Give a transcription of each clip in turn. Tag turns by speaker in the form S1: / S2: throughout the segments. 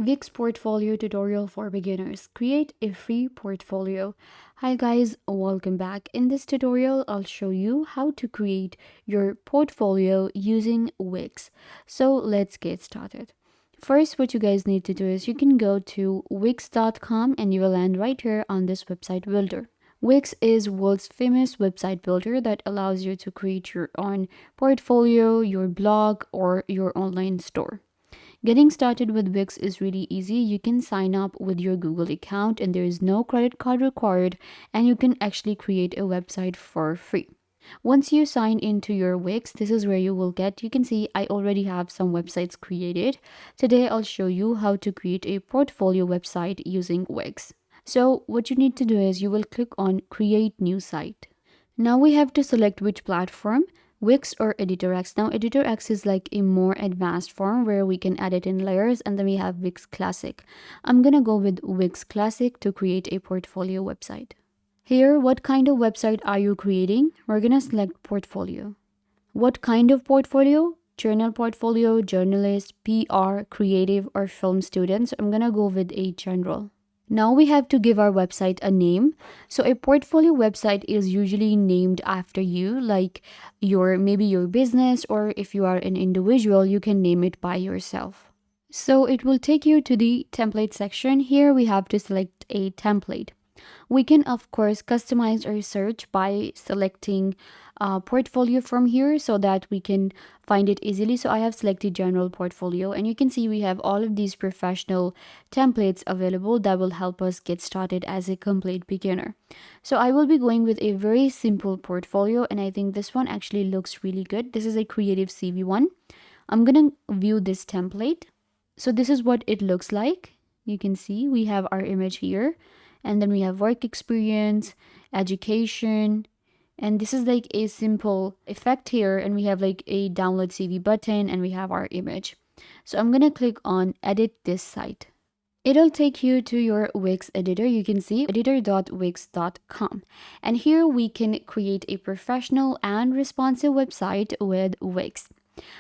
S1: Wix Portfolio Tutorial for Beginners. Create a free portfolio. Hi guys, welcome back. In this tutorial, I'll show you how to create your portfolio using Wix. So let's get started. First, what you guys need to do is you can go to wix.com and you will land right here on this website builder. Wix is world's famous website builder that allows you to create your own portfolio, your blog, or your online store. Getting started with Wix is really easy. You can sign up with your Google account and there is no credit card required, and you can actually create a website for free. Once you sign into your Wix, this is where you can see I already have some websites created. Today I'll show you how to create a portfolio website using Wix. So what you need to do is you will click on create new site. Now we have to select which platform, Wix or Editor X. Now Editor X is like a more advanced form where we can edit in layers, and then we have Wix Classic. I'm gonna go with Wix Classic to create a portfolio website. Here, what kind of website are you creating? We're gonna select portfolio. What kind of portfolio? Journal portfolio, journalist, PR, creative, or film students. I'm gonna go with a general. Now we have to give our website a name. So a portfolio website is usually named after you, like maybe your business, or if you are an individual, you can name it by yourself. So it will take you to the template section. Here we have to select a template. We can of course customize our search by selecting portfolio from here so that we can find it easily. So I have selected general portfolio, and you can see we have all of these professional templates available that will help us get started as a complete beginner. So I will be going with a very simple portfolio, and I think this one actually looks really good. This is a creative CV one. I'm gonna view this template. So this is what it looks like. You can see we have our image here, and then we have work experience, education, and this is like a simple effect here, and we have like a download CV button, and we have our image. So I'm gonna click on edit this site. It'll take you to your Wix editor. You can see editor.wix.com, and here we can create a professional and responsive website with Wix.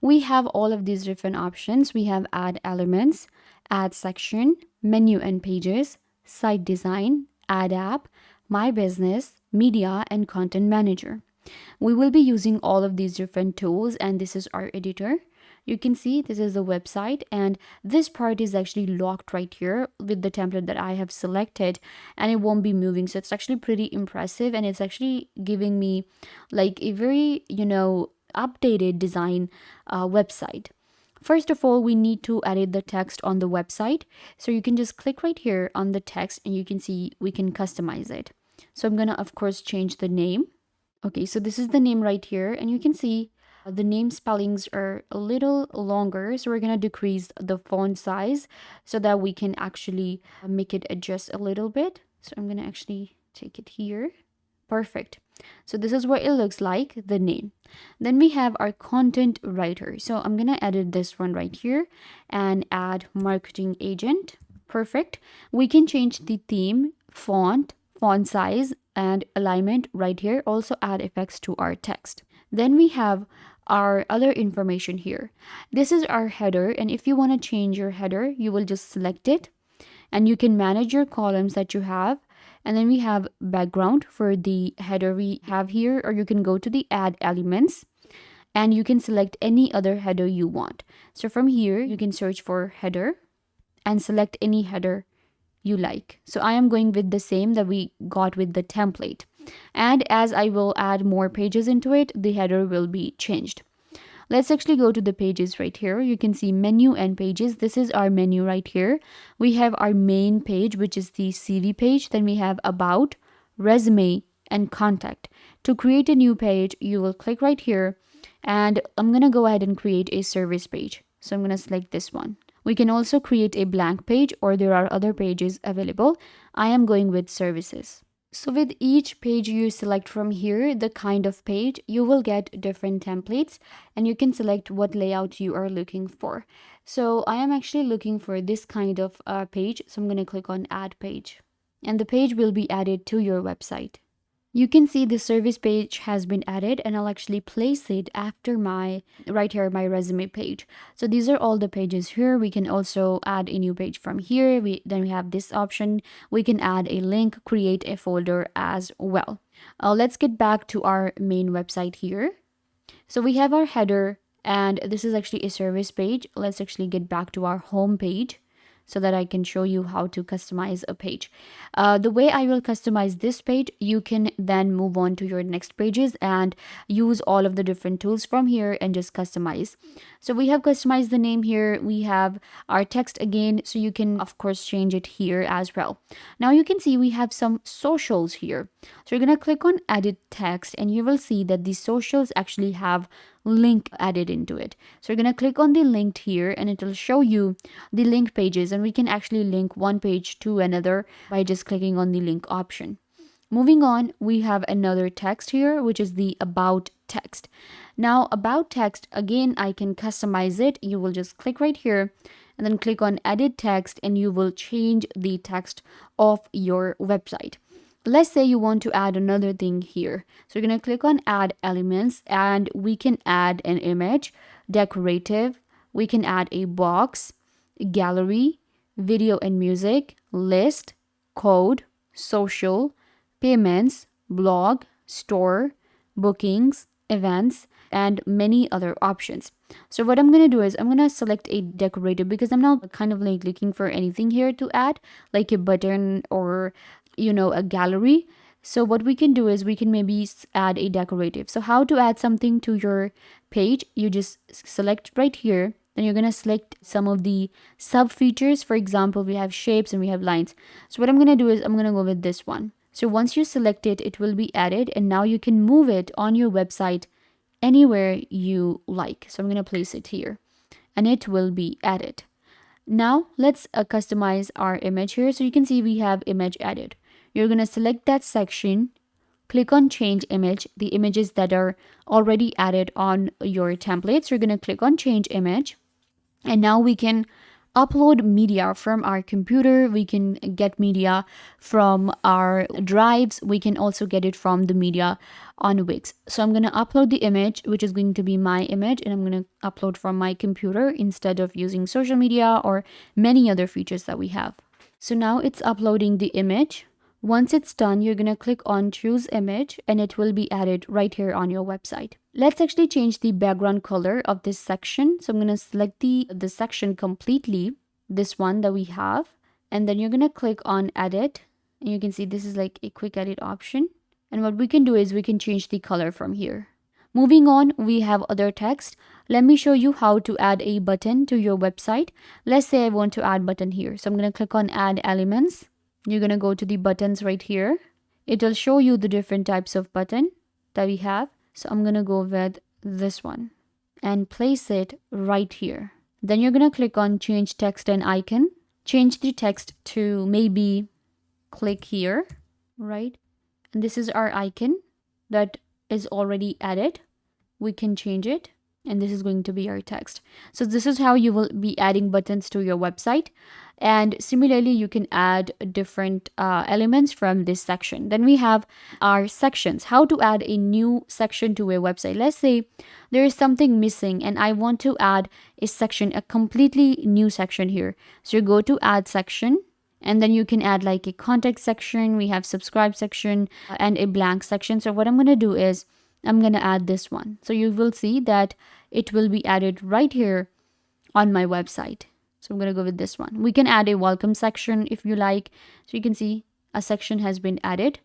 S1: We have all of these different options. We have add elements, add section, menu and pages, site design, add app, my business, media, and content manager. We will be using all of these different tools, and this is our editor. You can see this is the website, and this part is actually locked right here with the template that I have selected, and it won't be moving. So it's actually pretty impressive, and it's actually giving me like a very updated design website. First of all, we need to edit the text on the website. So you can just click right here on the text, and you can see we can customize it. So I'm gonna of course change the name. Okay, so this is the name right here, and you can see the name spellings are a little longer. So we're gonna decrease the font size so that we can actually make it adjust a little bit. So I'm gonna actually take it here. Perfect. So this is what it looks like, the name. Then we have our content writer. So I'm gonna edit this one right here and add marketing agent. Perfect. We can change the theme, font size, and alignment right here. Also add effects to our text. Then we have our other information here. This is our header, and if you want to change your header, you will just select it, and you can manage your columns that you have. And then we have background for the header we have here, or you can go to the add elements and you can select any other header you want. So from here, you can search for header and select any header you like. So I am going with the same that we got with the template. And as I will add more pages into it, the header will be changed. Let's actually go to the pages right here. You can see menu and pages. This is our menu right here. We have our main page, which is the CV page. Then we have about, resume, and contact. To create a new page, you will click right here, and I'm going to go ahead and create a service page. So I'm going to select this one. We can also create a blank page, or there are other pages available. I am going with services. So with each page you select from here, the kind of page, you will get different templates, and you can select what layout you are looking for. So I am actually looking for this kind of page. So I'm going to click on add page, and the page will be added to your website. You can see the service page has been added, and I'll actually place it after my right here, my resume page. So these are all the pages here. We can also add a new page from here. Then we have this option. We can add a link, create a folder as well. Let's get back to our main website here. So we have our header, and this is actually a service page. Let's actually get back to our home page so that I can show you how to customize a page. The way I will customize this page, you can then move on to your next pages and use all of the different tools from here and just customize. So we have customized the name here. We have our text again, so you can of course change it here as well. Now you can see we have some socials here. So you're going to click on edit text, and you will see that these socials actually have link added into it. So you're going to click on the linked here, and it will show you the link pages, and we can actually link one page to another by just clicking on the link option. Moving on, we have another text here, which is the about text. Now about text, again, I can customize it. You will just click right here and then click on edit text, and you will change the text of your website. Let's say you want to add another thing here. So you're going to click on add elements, and we can add an image, decorative, we can add a box, gallery, video and music, list, code, social, payments, blog, store, bookings, events, and many other options. So what I'm going to do is I'm going to select a decorative, because I'm not kind of like looking for anything here to add, like a button or a gallery. So what we can do is we can maybe add a decorative. So how to add something to your page, you just select right here, then you're going to select some of the sub features. For example, we have shapes and we have lines. So what I'm going to do is I'm going to go with this one. So once you select it, it will be added, and now you can move it on your website anywhere you like. So I'm going to place it here, and it will be added. Now let's customize our image here. So you can see we have image added. You're going to select that section, click on change image, the images that are already added on your templates. You're going to click on change image, and now we can upload media from our computer. We can get media from our drives. We can also get it from the media on Wix. So I'm going to upload the image, which is going to be my image, and I'm going to upload from my computer instead of using social media or many other features that we have. So now it's uploading the image. Once it's done, you're going to click on choose image, and it will be added right here on your website. Let's actually change the background color of this section. So I'm going to select the section completely, this one that we have, and then you're going to click on edit, and you can see this is like a quick edit option. And what we can do is we can change the color from here. Moving on, we have other text. Let me show you how to add a button to your website. Let's say I want to add button here. So I'm going to click on add elements. You're going to go to the buttons right here. It will show you the different types of button that we have. So I'm going to go with this one and place it right here. Then you're going to click on change text and icon. Change the text to maybe click here, right? And this is our icon that is already added. We can change it, and this is going to be our text. So this is how you will be adding buttons to your website. And similarly, you can add different elements from this section. Then we have our sections, how to add a new section to a website. Let's say there is something missing and I want to add a section, a completely new section here. So you go to add section, and then you can add like a contact section. We have subscribe section and a blank section. So what I'm going to do is I'm going to add this one. So you will see that it will be added right here on my website. So I'm going to go with this one. We can add a welcome section if you like. So you can see a section has been added.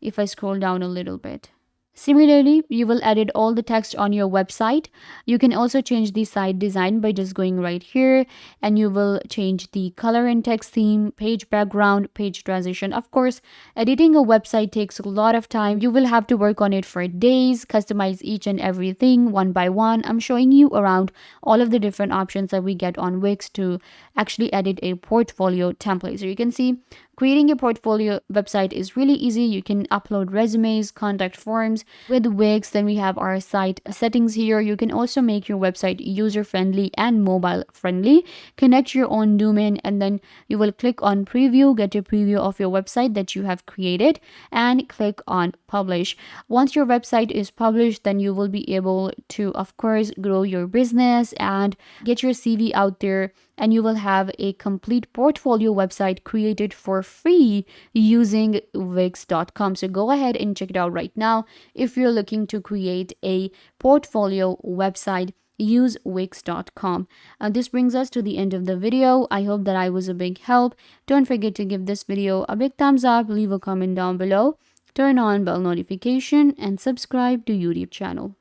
S1: If I scroll down a little bit. Similarly, you will edit all the text on your website. You can also change the site design by just going right here, and you will change the color and text theme, page background, page transition. Of course, editing a website takes a lot of time. You will have to work on it for days, customize each and everything one by one. I'm showing you around all of the different options that we get on Wix to actually edit a portfolio template. So you can see creating a portfolio website is really easy. You can upload resumes, contact forms with Wix. Then we have our site settings here. You can also make your website user-friendly and mobile-friendly. Connect your own domain, and then you will click on preview, get a preview of your website that you have created, and click on publish. Once your website is published, then you will be able to, of course, grow your business and get your CV out there, and you will have a complete portfolio website created for free using Wix.com. So go ahead and check it out right now. If you're looking to create a portfolio website, use Wix.com. This brings us to the end of the video. I hope that I was a big help. Don't forget to give this video a big thumbs up, leave a comment down below, turn on bell notification, and subscribe to YouTube channel.